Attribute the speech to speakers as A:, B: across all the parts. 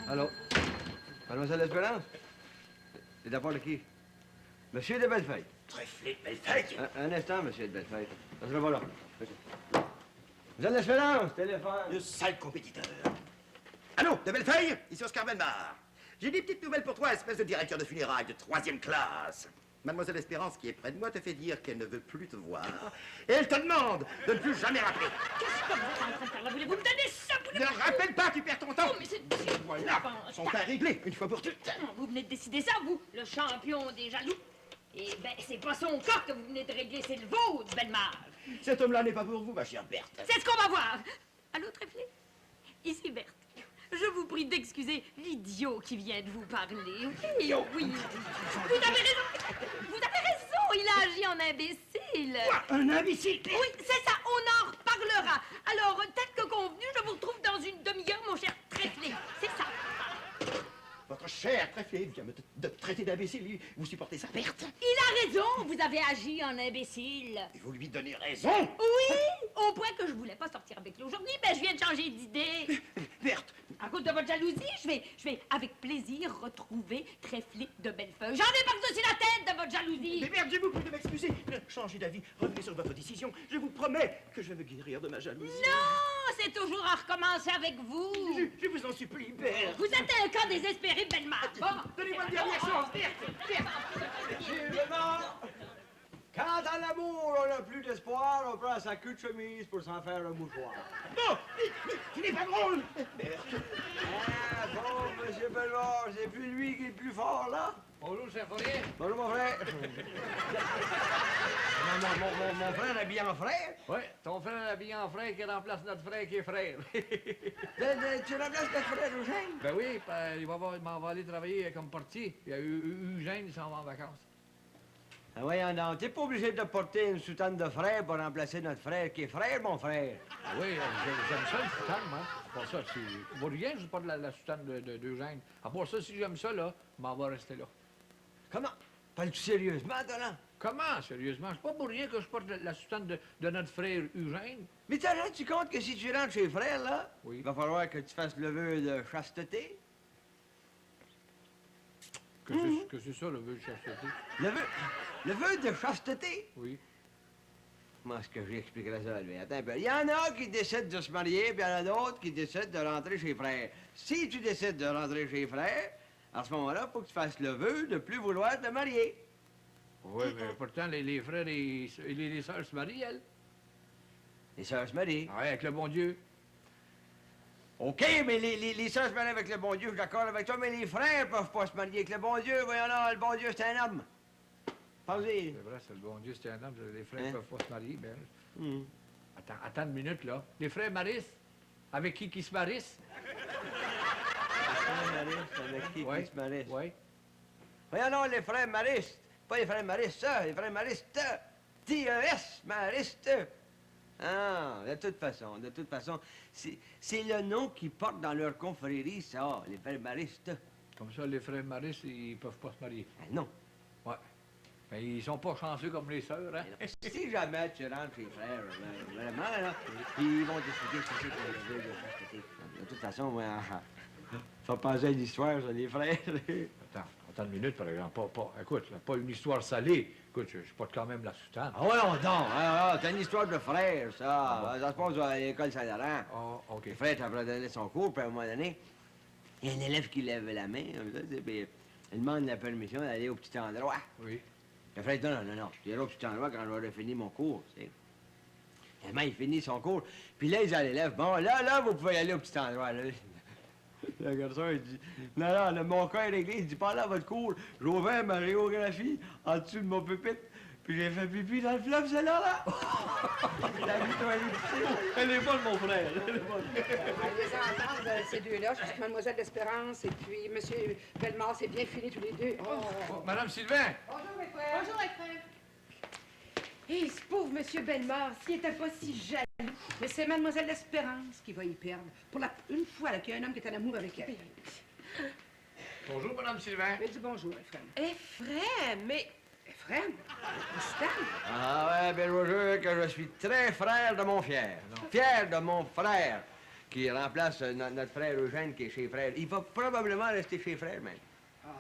A: Allô? Mademoiselle Espérance? C'est d'abord de qui? Monsieur de Bellefeuille.
B: Trèfle de Bellefeuille?
A: Un instant, monsieur de Bellefeuille. Ça sera pas là. Vous êtes l'Espérance, téléphone.
B: Le sale compétiteur. Allô, de Bellefeuille? Ici Oscar Belmar. J'ai des petites nouvelles pour toi, espèce de directeur de funérailles de 3e classe. Mademoiselle Espérance, qui est près de moi, te fait dire qu'elle ne veut plus te voir. Et elle te demande de ne plus jamais rappeler.
C: Qu'est-ce que vous êtes en train de faire là? Voulez-vous me donner ça?
B: Ne rappelle pas, tu perds ton temps.
C: Oh, mais c'est...
B: Voilà, son cas réglé, une fois pour toutes.
C: Vous venez de décider ça, vous, le champion des jaloux? Eh ben, c'est pas son cas que vous venez de régler, c'est le vôtre, Bellemare.
B: Cet homme-là n'est pas pour vous, ma chère Berthe.
C: C'est ce qu'on va voir. Allô, Trèfle? Ici, Berthe. Je vous prie d'excuser l'idiot qui vient de vous parler. Oui, oui. Vous avez raison. Vous avez raison. Il a agi en imbécile.
B: Quoi? Un imbécile?
C: Oui, c'est ça. On en reparlera. Alors, tel que convenu, je vous retrouve dans une demi-heure, mon cher Trèfle. C'est ça.
B: Votre cher Trèfle vient de traiter d'imbécile. Vous supportez sa perte?
C: Il a raison. Vous avez agi en imbécile.
B: Et vous lui donnez raison?
C: Oui, au point que je voulais pas sortir avec lui aujourd'hui, mais je viens de changer d'idée.
B: Berthe!
C: À cause de votre jalousie, je vais avec plaisir retrouver Trèfle de Bellefeuille. J'en ai par-dessus la tête de votre jalousie.
B: Mais Berthe, je vous prie de m'excuser. Changez d'avis, revenez sur votre décision. Je vous promets que je vais guérir de ma jalousie.
C: Non, c'est toujours à recommencer avec vous.
B: Je vous en supplie, Berthe.
C: Vous êtes un cas désespéré, Bellemare. Bon.
B: Donnez-moi une dernière chance, Berthe.
A: Gilbert! Quand à l'amour, on n'a plus d'espoir, on prend sa queue de chemise pour s'en faire un mouchoir.
B: Non, mais tu n'es pas drôle. Berthe.
A: Ah, bon, monsieur Bellemare, c'est plus lui qui est le plus fort, là?
D: Bonjour, cher Fourier.
A: Bonjour, mon frère. mon frère habillé en frère?
D: Oui, ton frère habillé en frère qui remplace notre frère qui est frère.
A: Tu remplaces notre frère Eugène?
D: Ben oui, il m'en va aller travailler comme portier. Il y a Eugène, il s'en va en vacances.
A: Ah, voyons donc, t'es pas obligé de porter une soutane de frère pour remplacer notre frère qui est frère, mon frère.
D: Ah oui, j'aime ça, le soutane, moi. Pour ça, c'est... Pour rien, je porte la soutane d'Eugène. À part ça, si j'aime ça, là, je m'en vais rester là.
A: Comment? Parles-tu sérieusement, toi, là?
D: Comment, sérieusement? C'est pas pour rien que je porte la soutane de notre frère Eugène.
A: Mais t'as rendu compte que si tu rentres chez frère, là,
D: Oui.
A: il va falloir que tu fasses le vœu de chasteté?
D: Que c'est ça, le vœu de chasteté?
A: Le vœu de chasteté?
D: Oui.
A: Moi, ce que j'expliquerai ça à lui. Attends un peu. Il y en a qui décident de se marier, puis il y en a d'autres qui décident de rentrer chez frère. Si tu décides de rentrer chez frère, à ce moment-là, il faut que tu fasses le vœu de plus vouloir te marier.
D: Oui, mais pourtant, les frères et les sœurs se marient, elles.
A: Les sœurs se marient.
D: Ah, avec le bon Dieu.
A: OK, mais les sœurs se marient avec le bon Dieu, je suis d'accord avec toi, mais les frères peuvent pas se marier avec le bon Dieu. Voyons là, le bon Dieu, c'est un homme. Pensez.
D: C'est vrai, c'est le bon Dieu, c'est un homme. Les frères
A: Hein?
D: peuvent pas se marier. Ben,
A: Hum.
D: attends une minute, là. Les frères marissent? Avec qui se marissent?
A: Avec qui
D: Ouais.
A: se marient?
D: Oui.
A: Voyons non, les frères maristes. Pas les frères maristes, ça, les frères maristes. T-E-S, maristes. Ah, de toute façon, c'est le nom qu'ils portent dans leur confrérie, ça, les frères maristes.
D: Comme ça, les frères marissent, ils peuvent pas se marier.
A: Ben non.
D: Ouais. Mais ils sont pas chanceux comme les sœurs, hein?
A: Si jamais tu rentres chez frères, vraiment, là, ils vont t'expliquer ce que c'est que le vœu de chasteté. De toute façon, moi, faut penser à une histoire, ça, les frères.
D: Attends une minute, par exemple. Écoute, là, pas une histoire salée. Écoute, je porte quand même la soutane.
A: Ah ouais, non, c'est une histoire de frères, ça. Ça se passe à l'école Saint-Laurent.
D: Ah, OK.
A: Le frère est en train de donner son cours, puis à un moment donné, il y a un élève qui lève la main, comme ça, puis il demande la permission d'aller au petit endroit.
D: Oui.
A: Le frère dit non, j'irai au petit endroit quand j'aurai fini mon cours, tu sais. Finalement, il finit son cours, puis là, il dit à l'élève, bon, là, vous pouvez aller au petit endroit, là. Le garçon, il dit, non, mon cas est réglé. Il dit, pendant votre cours, j'ai ouvert ma géographie en dessous de mon pupitre, puis j'ai fait pipi dans le fleuve, celle-là, là. Elle est bonne, mon frère, elle est bonne.
E: Les entendre, ces deux-là, je suis Mademoiselle d'Espérance et puis Monsieur Bellemare, c'est bien fini tous les deux.
D: Madame Sylvain!
E: Bonjour, mes frères.
C: Bonjour, les frères.
E: Et ce pauvre Monsieur Bellemare, s'il était pas si jaloux. Mais c'est Mademoiselle Espérance qui va y perdre. Une fois là, qu'il y a un homme qui est en amour avec elle.
D: Bonjour, Madame Sylvain.
E: Mais dis bonjour, Ephraim.
F: Ephraim, mais...
E: Ephraim? La soutane?
A: Ah ouais, ben je vous jure que je suis très frère de mon fier. Fier de mon frère, qui remplace notre frère Eugène, qui est chez frère. Il va probablement rester chez frère, même.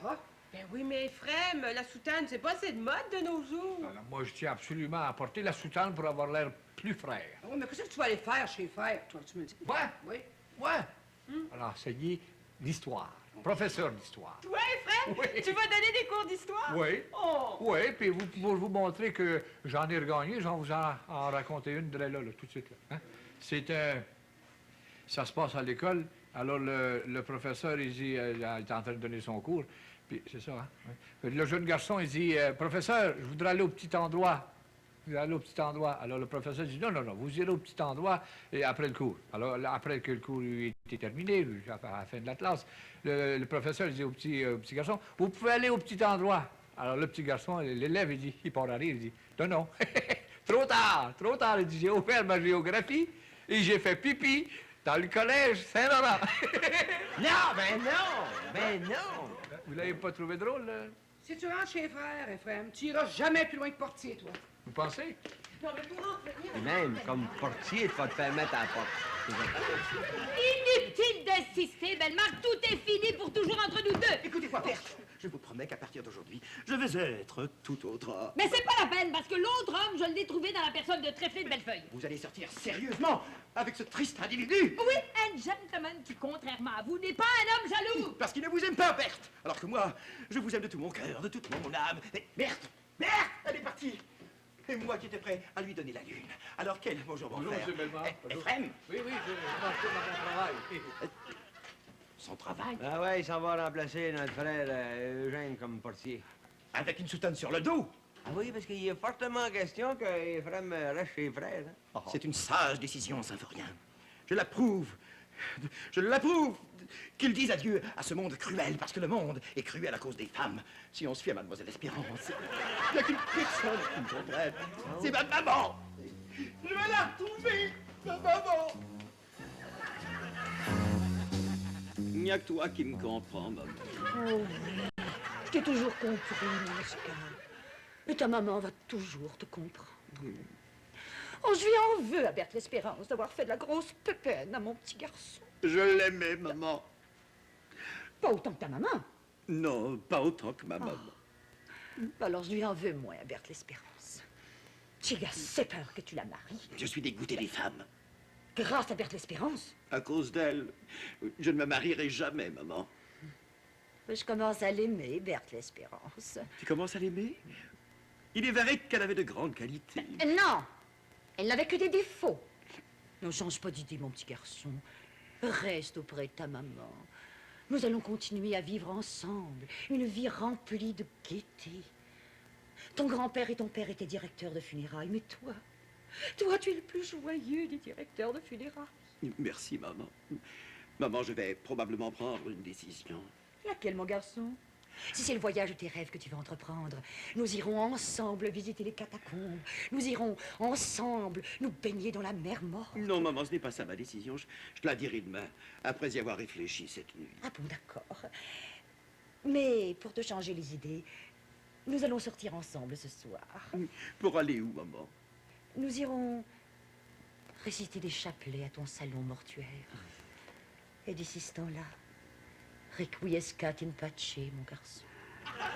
E: Ah,
F: Ben oui, mais Ephraim, la soutane, c'est pas assez de mode de nos jours.
D: Alors, moi, je tiens absolument à porter la soutane pour avoir l'air plus frère.
E: oui, mais qu'est-ce que tu vas aller faire chez frère, toi, tu me dis?
D: Ouais,
E: Oui.
D: ouais. Alors, enseigner l'histoire. Professeur d'histoire.
F: Toi, Ephraim,
D: Oui.
F: tu vas donner des cours d'histoire?
D: Oui.
F: Oh!
D: Oui, puis pour vous montrer que j'en ai regagné, j'en vous en raconter une de là, tout de suite. Là, hein? C'est ça se passe à l'école. Alors, le professeur, il dit, il est en train de donner son cours. Puis, c'est ça, hein? Oui. Le jeune garçon, il dit, professeur, je voudrais aller au petit endroit. Je voudrais aller au petit endroit. Alors, le professeur dit, non, non, non, vous irez au petit endroit et après le cours. Alors, là, après que le cours était terminé, à la fin de la classe, le professeur il dit au petit garçon, vous pouvez aller au petit endroit. Alors, le petit garçon, l'élève, il dit, il part à rire, il dit, non, non, trop tard. Il dit, j'ai offert ma géographie et j'ai fait pipi dans le collège Saint-Laurent.
A: Ben non!
D: Vous l'avez pas trouvé drôle, là?
E: Si tu rentres chez frère, Ephraim, tu iras jamais plus loin que portier, toi.
D: Vous pensez?
F: Non, mais pour en revenir...
A: Et même, comme portier, tu vas te faire mettre à la porte.
C: Inutile d'insister, Bellemare, tout est fini pour toujours entre nous deux.
B: Écoutez-moi, Berthe, je vous promets qu'à partir d'aujourd'hui, je vais être tout autre.
C: Mais c'est pas la peine, parce que l'autre homme, je l'ai trouvé dans la personne de Tréflé de Bellefeuille.
B: Vous allez sortir sérieusement avec ce triste individu.
C: Oui, un gentleman qui, contrairement à vous, n'est pas un homme jaloux.
B: Parce qu'il ne vous aime pas, Berthe. Alors que moi, je vous aime de tout mon cœur, de toute mon âme. Et Berthe, elle est partie. Et moi qui étais prêt à lui donner la lune. Alors quel mot je vais en
D: Bonjour,
B: faire?
D: monsieur Bellemare.
B: Ephraim,
D: Oui, je retourne à mon travail.
B: son travail,
A: Ah ouais, il s'en va remplacer notre frère Eugène comme portier.
B: avec une soutane sur le dos.
A: Ah oui, parce qu'il est fortement question que Ephraim reste chez frère. Hein?
B: C'est une sage décision, Symphorien. Je l'approuve. Je l'approuve qu'ils disent adieu à ce monde cruel, parce que le monde est cruel à cause des femmes. Si on se fie à Mademoiselle Espérance, il n'y a qu'une personne qui me comprenne. C'est ma maman. Je vais la retrouver, ma maman. Il n'y a que toi qui me comprends, maman.
G: Oh, je t'ai toujours compris, mon Oscar. Et ta maman va toujours te comprendre. Oh, je lui en veux à Berthe l'Espérance d'avoir fait de la grosse pépène à mon petit garçon.
B: Je l'aimais, maman.
G: Pas autant que ta maman.
B: Non, pas autant que ma maman.
G: Alors je lui en veux moins à Berthe l'Espérance. J'ai assez peur que tu la maries.
B: Je suis dégoûté des femmes.
G: Grâce à Berthe l'Espérance.
B: À cause d'elle, je ne me marierai jamais, maman.
G: Je commence à l'aimer, Berthe l'Espérance.
B: Tu commences à l'aimer? Il est vrai qu'elle avait de grandes qualités.
G: Non, elle n'avait que des défauts. Ne change pas d'idée, mon petit garçon. Reste auprès de ta maman. Nous allons continuer à vivre ensemble, une vie remplie de gaieté. Ton grand-père et ton père étaient directeurs de funérailles, mais toi, tu es le plus joyeux des directeurs de funérailles.
B: Merci, maman. Maman, je vais probablement prendre une décision.
G: Laquelle, mon garçon? Si c'est le voyage de tes rêves que tu veux entreprendre, nous irons ensemble visiter les catacombes. Nous irons ensemble nous baigner dans la mer morte.
B: Non, maman, ce n'est pas ça ma décision. Je te la dirai demain, après y avoir réfléchi cette nuit.
G: Ah bon, d'accord. Mais pour te changer les idées, nous allons sortir ensemble ce soir.
B: Pour aller où, maman?
G: Nous irons réciter des chapelets à ton salon mortuaire. Et d'ici ce temps-là, requiescat in pace, mon garçon.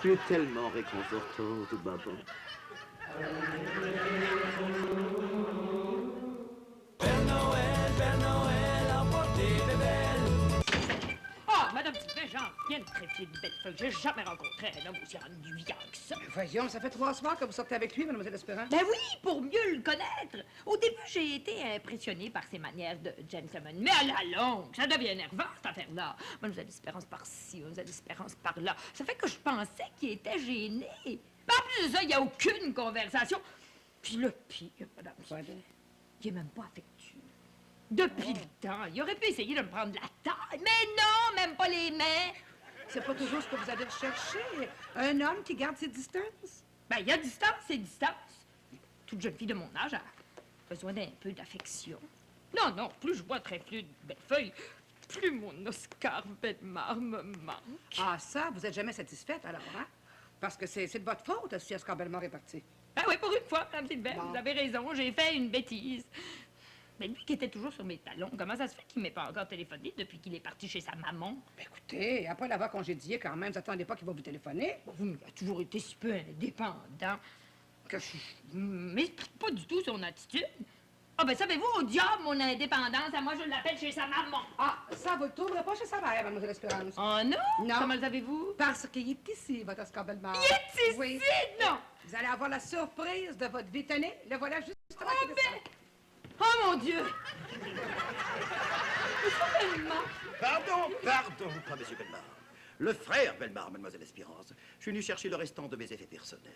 B: Tu es tellement réconfortante, maman.
C: Ah, Madame Sylvain, j'en viens de Tréflé de Bellefeuille. J'ai jamais rencontré un homme aussi ennuyant que ça.
E: Voyons, ça fait 3 soirs que vous sortez avec lui, Mademoiselle Espérance.
C: Ben oui, pour mieux le connaître. Au début, j'ai été impressionnée par ses manières de gentleman. Mais à la longue, ça devient énervant, cette affaire-là. Mademoiselle Espérance par-ci, Mademoiselle Espérance par-là. Ça fait que je pensais qu'il était gêné. Mais en plus de ça, il n'y a aucune conversation. Puis le pire, Madame Sylvain, il est même pas affectueux. Depuis le temps, il aurait pu essayer de me prendre la taille. Mais non, même pas les mains.
E: C'est pas toujours ce que vous avez recherché. Un homme qui garde ses distances.
C: Ben, il y a distance et distance. toute jeune fille de mon âge a besoin d'un peu d'affection. Non, non, plus je vois Tréflu de Bellefeuille, plus mon Oscar Bellemare me manque.
E: Ah, ça, vous êtes jamais satisfaite, alors, hein? Parce que c'est de votre faute si Oscar Bellemare est parti.
C: Ben oui, pour une fois, Mme Gilbert,
E: Bon.
C: vous avez raison, j'ai fait une bêtise. Mais lui qui était toujours sur mes talons, comment ça se fait qu'il m'ait pas encore téléphoné depuis qu'il est parti chez sa maman?
E: Ben, écoutez, après l'avoir congédié, quand même, vous attendez pas qu'il va vous téléphoner?
C: Vous a toujours été si peu indépendant que je méprise pas du tout son attitude. Ah ben savez-vous, au diable, mon indépendance, à moi je l'appelle chez sa maman.
E: Ah, ça, vous le trouverez pas chez sa mère, mademoiselle Espérance.
C: Oh non?
E: Non.
C: Comment le savez-vous?
E: Parce qu'il est ici, votre Oscar Bellemare.
C: Il est ici,
E: Oui.
C: non!
E: Vous allez avoir la surprise de votre vie tenue. Le voilà juste avant
C: Oh
E: qu'il
C: ben!
E: descende.
C: Oh mon Dieu! Tellement.
B: Pardon, pas monsieur Bellemare. Le frère Bellemare, mademoiselle Espérance. Je suis venu chercher le restant de mes effets personnels.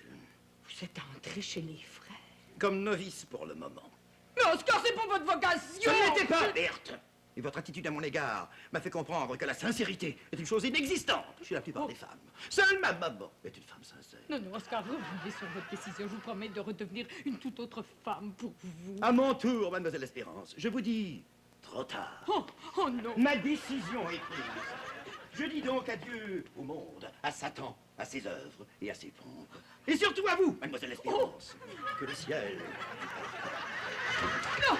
E: Vous êtes entré chez les frères.
B: Comme novice pour le moment.
C: Mais Oscar, c'est pas votre vocation!
B: Ça ne l'était pas, Berthe. Et votre attitude à mon égard m'a fait comprendre que la sincérité est une chose inexistante chez la plupart des femmes. Seule ma maman est une femme sincère.
C: Non, non, Oscar, revenez sur votre décision. Je vous promets de redevenir une toute autre femme pour vous.
B: À mon tour, mademoiselle Espérance, je vous dis trop tard.
C: Oh, oh non!
B: Ma décision est prise. Je dis donc adieu au monde, à Satan, à ses œuvres et à ses pompes. Et surtout à vous, mademoiselle Espérance. Que le ciel...
C: Non!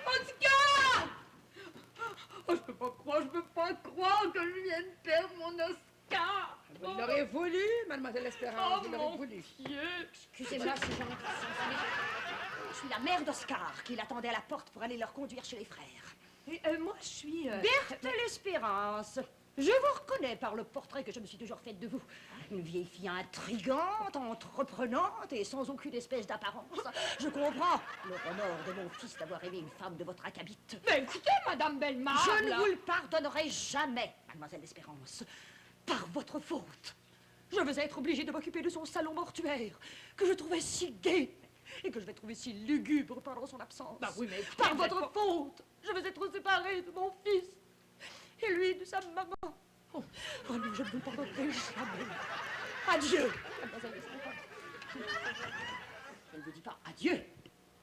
C: Oscar! Oh, je peux pas croire que je viens de perdre mon Oscar!
E: Vous l'aurez voulu, mademoiselle Espérance,
C: Oh,
E: vous l'aurez
C: mon
E: voulu.
C: Dieu!
G: Excusez-moi, c'est gentil. Je suis la mère d'Oscar, qui l'attendait à la porte pour aller leur conduire chez les frères.
C: Moi, je suis...
G: Berthe l'Espérance. Je vous reconnais par le portrait que je me suis toujours fait de vous. Une vieille fille intrigante, entreprenante et sans aucune espèce d'apparence. Je comprends le remords de mon fils d'avoir aimé une femme de votre acabit.
C: Ben écoutez, Madame Bellemare,
G: Je ne
C: là.
G: vous le pardonnerai jamais, mademoiselle Espérance. Par votre faute. Je vais être obligée de m'occuper de son salon mortuaire, que je trouvais si gai et que je vais trouver si lugubre pendant son absence.
C: Ben oui, mais écoutez,
G: Par
C: vous êtes
G: votre
C: pas-
G: faute, je vais être séparée de mon fils et lui de sa maman. Oh non, je ne vous le pardonnerai jamais. Adieu, mademoiselle Espérance. Je ne vous dis pas adieu,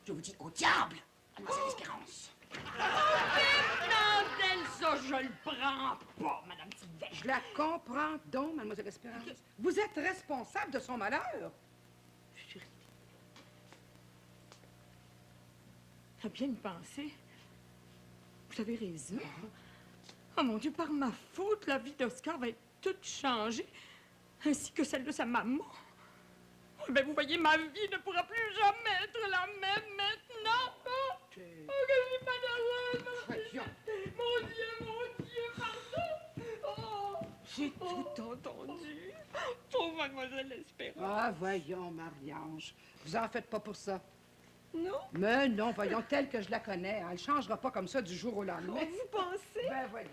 G: je vous dis au diable, mademoiselle Espérance.
C: Non, d'elle, ça, je le prends pas, Madame Sylvestre.
E: Je la comprends donc, mademoiselle Espérance. Vous êtes responsable de son malheur.
C: T'as bien une pensée. Vous avez raison. Oh mon Dieu, par ma faute, la vie d'Oscar va être toute changée, ainsi que celle de sa maman. Oh, ben, vous voyez, ma vie ne pourra plus jamais être la même maintenant. Oh, que je suis malheureuse.
E: Voyons.
C: Mon Dieu, pardon. Oh, j'ai tout entendu. Oh, mademoiselle Espérance.
E: Ah, voyons, Marie-Ange. Vous en faites pas pour ça.
C: Non?
E: Mais non, voyons, telle que je la connais, elle ne changera pas comme ça du jour au lendemain.
C: Vous pensez?
E: Ben, voyons.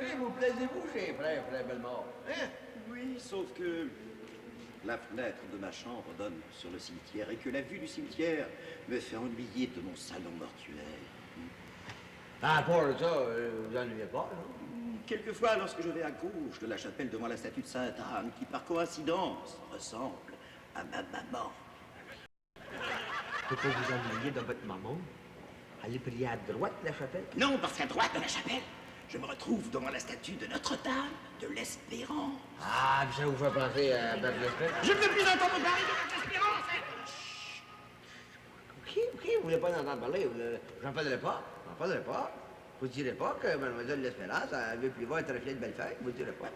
A: Et vous plaisez-vous chez frère Bellemare? Hein?
B: Oui, sauf que la fenêtre de ma chambre donne sur le cimetière et que la vue du cimetière me fait ennuyer de mon salon mortuaire.
A: À part ça, vous ennuyez pas, non?
B: Quelquefois, lorsque je vais à gauche de la chapelle devant la statue de Sainte-Anne, qui par coïncidence ressemble à ma maman.
A: Pourquoi vous ennuyez de votre maman? Allez prier à droite de la chapelle?
B: Non, parce qu'à droite de la chapelle, je me retrouve devant la statue de Notre-Dame de l'Espérance.
A: Ah, ça vous fait penser à Bert l'Espérance?
B: Je ne veux plus entendre parler de l'Espérance.
A: Ok, vous voulez pas en entendre parler? J'en parlerai pas. J'en parlerai pas. Vous ne direz pas que Mademoiselle l'Espérance veut plus voir Tréflet de Bellefeuille. Vous ne direz pas.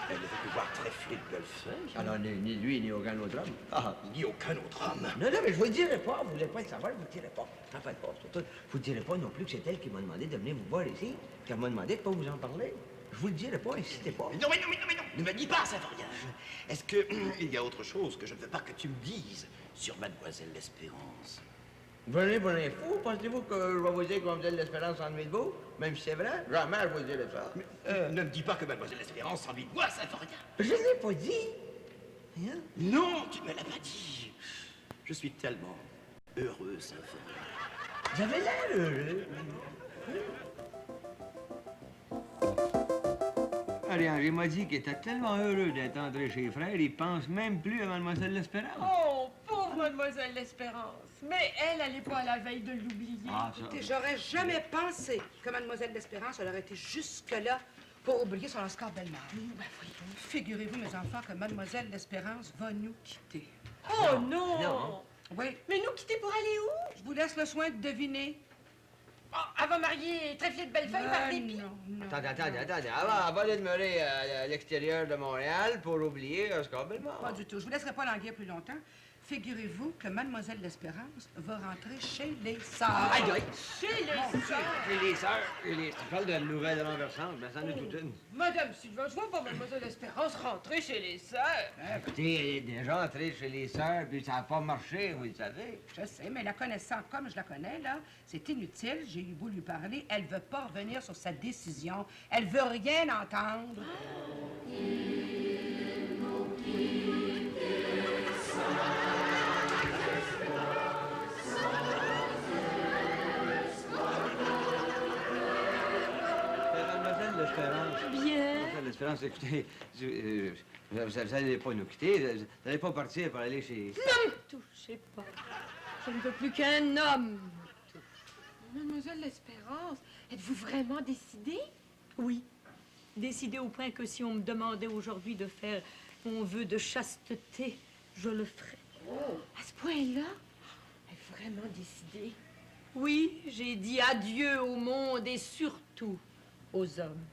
B: Elle ne veut plus voir Tréflet de Bellefeuille.
A: Alors, ni lui, ni aucun autre homme.
B: Ah, ni aucun autre homme.
A: Non, non, mais je vous le dirai pas. Vous voulez pas le savoir, vous ne le direz pas. N'en faites pas. Surtout, vous ne direz pas non plus que c'est elle qui m'a demandé de venir vous voir ici, qui m'a demandé de ne pas vous en parler. Je vous le dirai pas, insistez pas.
B: Non, mais non, mais non, mais non. Ne me dis pas ça, Florian. Est-ce que il y a autre chose que je ne veux pas que tu me dises sur Mademoiselle l'Espérance?
A: Venez pour l'info, pensez-vous que je vais vous dire que Mademoiselle l'Espérance s'ennuie de vous? Même si c'est vrai, jamais je vous dirai ça.
B: Ne me dis pas que Mademoiselle l'Espérance s'ennuie de moi, Saint-Florian.
A: Je ne l'ai pas dit. Hein?
B: Non, tu ne me l'as pas dit. Je suis tellement heureux, Symphonie.
A: J'avais l'air heureux. Henri m'a dit qu'il était tellement heureux d'être entré chez les frères, il pense même plus à Mademoiselle L'Espérance.
F: Oh, pauvre mademoiselle l'Espérance. Mais elle n'est pas à la veille de l'oublier.
A: Ah, ça.
E: Écoutez, j'aurais jamais pensé que Mademoiselle l'Espérance, elle aurait été jusque-là pour oublier son Oscar Bellemare. Ben, voyons, figurez-vous, mes enfants, que Mademoiselle l'Espérance va nous quitter.
F: Oh non!
A: non.
E: Oui,
F: Mais nous quitter pour aller où?
E: je vous laisse le soin de deviner.
F: Oh, elle va marier Tréflier de Bellefeuille par dépit.
E: non.
A: Attendez. Elle va demeurer à l'extérieur de Montréal pour oublier Oscar Bellemare.
E: Pas du tout. Je vous laisserai pas languir plus longtemps. Figurez-vous que Mademoiselle l'Espérance va rentrer chez les sœurs.
A: Aïe, aïe.
F: Chez les sœurs.
A: Et les sœurs, tu parles de nouvelles renversantes, mais ça en est toute une.
F: Madame Sylvain, je vois pas mademoiselle Espérance rentrer chez les sœurs.
A: Écoutez, elle est déjà entrée chez les sœurs, puis ça n'a pas marché, vous le savez.
E: Je sais, mais la connaissant comme je la connais, là, c'est inutile. J'ai eu beau lui parler. Elle veut pas revenir sur sa décision. Elle veut rien entendre.
A: Mademoiselle L'Espérance.
C: Bien.
A: Mademoiselle L'Espérance, écoutez, vous n'allez pas nous quitter, vous n'allez pas partir pour aller chez...
C: Ne me touchez pas. Je ne veux plus qu'un homme.
F: Mademoiselle l'Espérance, êtes-vous vraiment décidée?
C: Oui. Décidé au point que si on me demandait aujourd'hui de faire mon vœu de chasteté, je le ferais.
F: Oh, à ce point-là? Êtes-vous vraiment décidée?
C: Oui, j'ai dit adieu au monde et surtout aux hommes.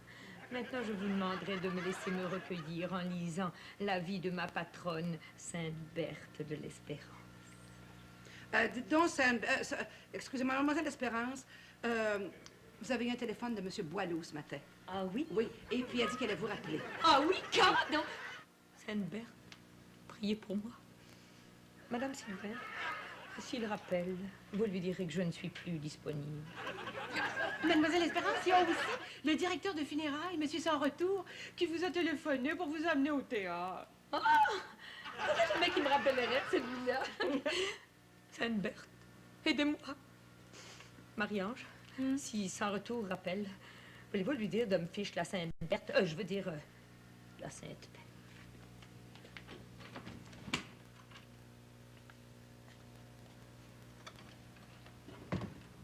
C: Maintenant, je vous demanderai de me laisser me recueillir en lisant la vie de ma patronne, Sainte Berthe de l'Espérance.
E: Dites donc, excusez-moi, Mademoiselle l'Espérance, vous avez eu un téléphone de M. Boileau ce matin.
C: Ah oui?
E: Oui, et puis elle a dit qu'elle allait vous rappeler.
C: Ah oui, quand donc? Sainte Berthe, priez pour moi. Madame Sylvain, s'il rappelle, vous lui direz que je ne suis plus disponible.
F: Mademoiselle Espérance, il y a aussi le directeur de funérailles, Monsieur Sans Retour, qui vous a téléphoné pour vous amener au théâtre.
C: Ah! C'est jamais qui me rappellerait, celui-là. Sainte Berthe, aidez-moi. Marie-Ange, si Sans Retour rappelle, voulez-vous lui dire de me fiche la Sainte Berthe? Je veux dire, la Sainte Berthe.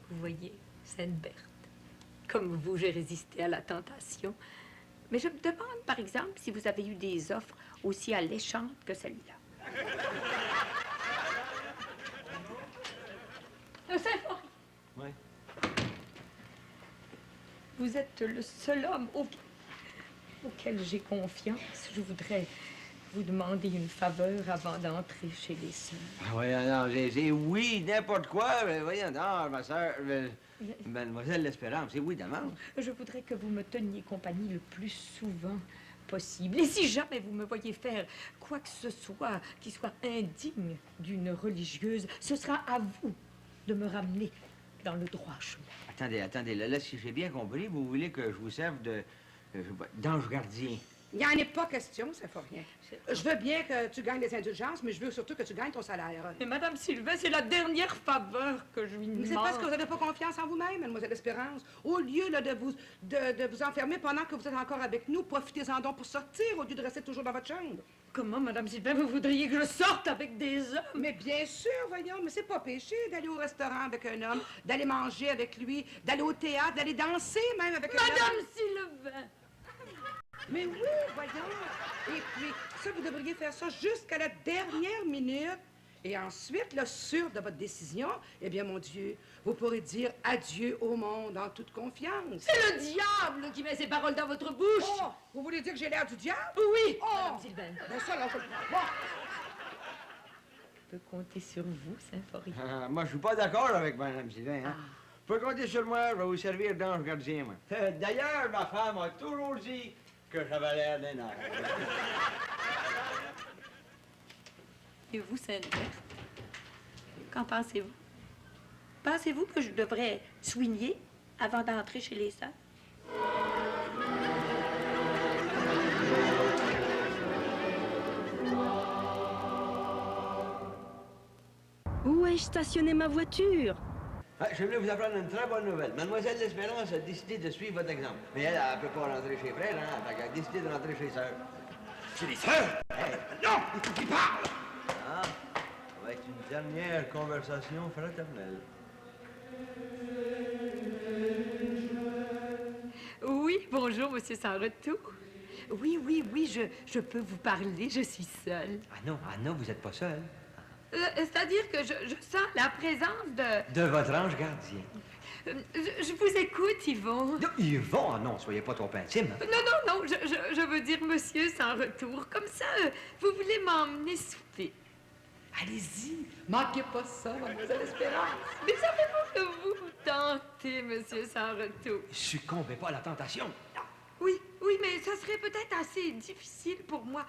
C: Vous voyez, Sainte Berthe, comme vous, j'ai résisté à la tentation. Mais je me demande, par exemple, si vous avez eu des offres aussi alléchantes que celle-là. Le Saint-Henri.
A: Oui.
C: Vous êtes le seul homme auquel j'ai confiance. Je voudrais vous demander une faveur avant d'entrer chez les sœurs.
A: Ah, voyons, non, j'ai oui, n'importe quoi, mais voyons, non, ma soeur, Mademoiselle L'Espérance, c'est oui d'avance.
C: Je voudrais que vous me teniez compagnie le plus souvent possible. Et si jamais vous me voyez faire quoi que ce soit qui soit indigne d'une religieuse, ce sera à vous de me ramener dans le droit chemin.
A: Attendez, là, si j'ai bien compris, vous voulez que je vous serve d'ange gardien.
E: Il n'y en est pas question, ça fait rien. Je veux bien que tu gagnes les indulgences, mais je veux surtout que tu gagnes ton salaire.
C: Mais Madame Sylvain, c'est la dernière faveur que je lui demande.
E: Mais c'est parce que vous n'avez pas confiance en vous-même, Mademoiselle Espérance. Au lieu là, de vous enfermer pendant que vous êtes encore avec nous, profitez-en donc pour sortir au lieu de rester toujours dans votre chambre.
C: Comment, Madame Sylvain, vous voudriez que je sorte avec des hommes?
E: Mais bien sûr, voyons, mais c'est pas péché d'aller au restaurant avec un homme, d'aller manger avec lui, d'aller au théâtre, d'aller danser même avec un homme.
C: Madame Sylvain!
E: Mais oui, voyons. Et puis, ça, vous devriez faire ça jusqu'à la dernière minute. Et ensuite, là, sûr de votre décision, eh bien, mon Dieu, vous pourrez dire adieu au monde en toute confiance.
C: C'est le diable qui met ces paroles dans votre bouche!
E: Oh, vous voulez dire que j'ai l'air du diable?
C: Oui,
E: Oh!
C: Madame Sylvain.
E: Ben ça, là, je...
C: Je peux compter sur vous, Saint-Henri.
A: Ah, moi, je suis pas d'accord avec Mme Sylvain, hein. Vous pouvez compter sur moi, je vais vous servir d'ange gardien, moi. D'ailleurs, ma femme a toujours dit que j'avais l'air d'un ange.
C: Et vous, Sainte Berthe, qu'en pensez-vous? Pensez-vous que je devrais soigner avant d'entrer chez les sœurs?
G: Où
H: pourrais-je stationner ma voiture?
A: Ah, je voulais vous apprendre une très bonne nouvelle. Mademoiselle L'Espérance a décidé de suivre votre exemple. Mais elle ne peut pas rentrer chez frère, hein? Fait qu'elle a décidé de rentrer chez sœur.
B: Chez les sœurs? Non, il faut qu'il parle!
A: Ah, ça va être une dernière conversation fraternelle.
C: Oui, bonjour, monsieur sans retour. Oui, je peux vous parler, je suis seule.
A: Ah non, vous n'êtes pas seul.
C: C'est-à-dire que je sens la présence de...
A: De votre ange gardien.
C: Je vous écoute, Yvon.
A: Non, Yvon, ah non, soyez pas trop intime.
C: Non, je veux dire monsieur sans retour. Comme ça, vous voulez m'emmener souper.
E: Allez-y, manquez pas ça, mademoiselle Espérance.
C: Mais savez-vous que vous tentez, monsieur sans retour?
A: Succombez pas à la tentation.
C: Oui, mais ça serait peut-être assez difficile pour moi.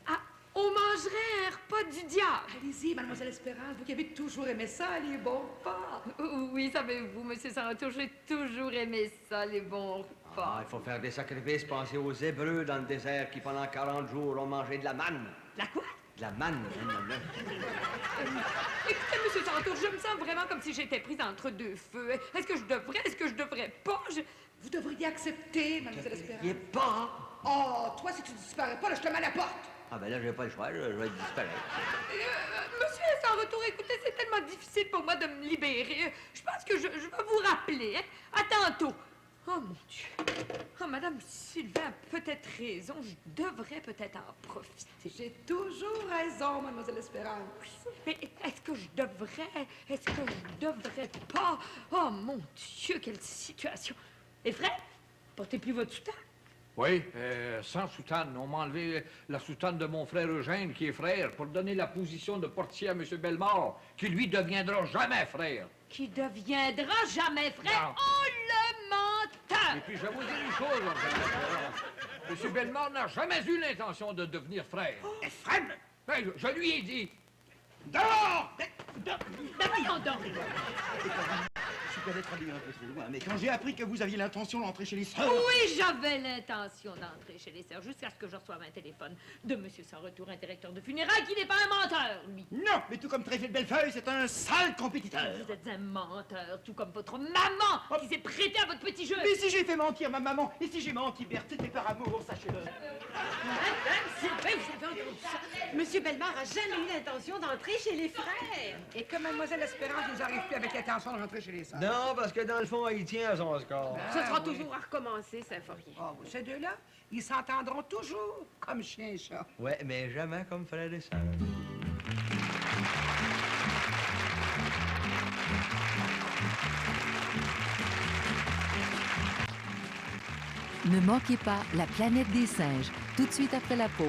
C: Ah, on mangerait un repas du diable.
E: Allez-y, mademoiselle Espérance, vous qui avez toujours aimé ça, les bons repas.
C: Oui, savez-vous, monsieur sans retour, j'ai toujours aimé ça, les bons repas.
A: Ah, il faut faire des sacrifices. Pensez aux Hébreux dans le désert qui, pendant 40 jours, ont mangé de la manne.
C: La quoi?
A: De la manne.
C: Écoutez, monsieur sans retour, je me sens vraiment comme si j'étais prise entre deux feux. Est-ce que je devrais pas?
E: Vous devriez accepter, mademoiselle Espérance.
A: Il est pas.
E: Oh, toi, si tu disparais pas, là, je te mets à la porte.
A: Ah, ben là, j'ai pas le choix, je vais disparaître.
C: Monsieur sans retour, écoutez, c'est tellement difficile pour moi de me libérer. Je pense que je vais vous rappeler, hein? À tantôt. Oh, mon Dieu. Oh, madame Sylvain a peut-être raison. Je devrais peut-être en profiter.
E: J'ai toujours raison, mademoiselle Espérance.
C: Mais est-ce que je devrais pas? Oh, mon Dieu, quelle situation. Et frère, portez plus votre soutane.
D: Oui, sans soutane. On m'a enlevé la soutane de mon frère Eugène, qui est frère, pour donner la position de portier à M. Bellemare, qui lui deviendra jamais frère.
C: Qui deviendra jamais frère?
D: Non.
C: Oh, le menteur!
D: Et puis, je vais vous dire une chose, M. Bellemare n'a jamais eu l'intention de devenir frère.
B: Ephrem!
D: Ben, je lui ai dit.
B: Dehors!
C: Ben voyons donc.
B: Je suis peut-être allé un peu trop loin, mais quand j'ai appris que vous aviez l'intention d'entrer chez les sœurs...
C: Oui, j'avais l'intention d'entrer chez les sœurs jusqu'à ce que je reçoive un téléphone de monsieur sans retour, un directeur de funérailles qui n'est pas un menteur, lui.
B: Non, mais tout comme Tréfil de Bellefeuille, c'est un sale compétiteur.
C: Vous êtes un menteur, tout comme votre maman qui s'est prêtée à votre petit jeu.
B: Mais si j'ai fait mentir ma maman, et si j'ai menti Berthe, c'était par amour, sachez-le.
F: Madame Sylvain, vous avez entendu ça? Monsieur Bellemare a jamais eu l'intention d'entrer chez les frères.
E: Et que mademoiselle Espérance nous arrive plus avec l'intention de rentrer chez les sœurs.
A: Non, parce que dans le fond, il tient à son score.
F: Ce sera toujours à recommencer, ça faut rien.
E: Oh, ces deux-là, ils s'entendront toujours comme chien et chat.
A: Ouais, mais jamais comme frère et sœur.
I: Ne manquez pas La planète des singes, tout de suite après la pause.